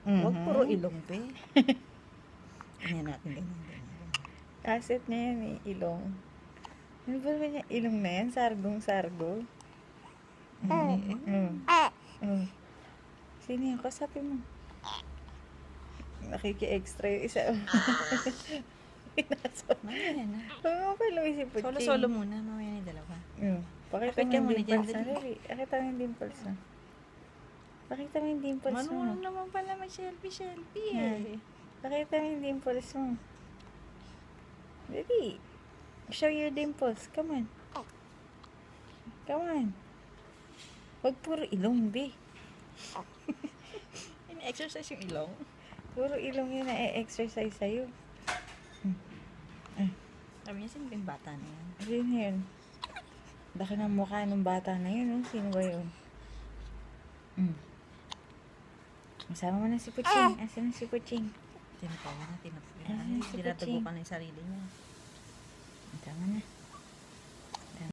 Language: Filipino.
Huwag puro ilong, be. Tingnan natin ganyan. Asset niya yan eh, ilong. Ano ba naman yung ilong na yan? Sargong-sargo? Sino yan? Kasapin mo. Nakiki-extra yung isa. Mamaya na. Huwag mo pa luwi si Puching. Solo-solo muna. Mamaya na yung dalawa. Pakita Kapit mo ka yung muna dyan, dimples na. dali. Dali. Pakita mo yung dimples na. Pakita mo yung dimples mo. Marunong naman pala mag-selfie eh. Pakita mo yung dimples mo. Dali. Show your dimples. Come on. Come on. Huwag puro ilong, be. In-exercise yung ilong. Puro ilong yun na e-exercise sa'yo. Sabi niya, sino ba yung bata na yan? Sino yun? Laki ng mukha ng bata na yun, oh. Sino ba yun? Masama mo na si Puching. Asan na si Puching? Tinapawa na. Ay, si Dinatago Puching. ka na yung sarili niya.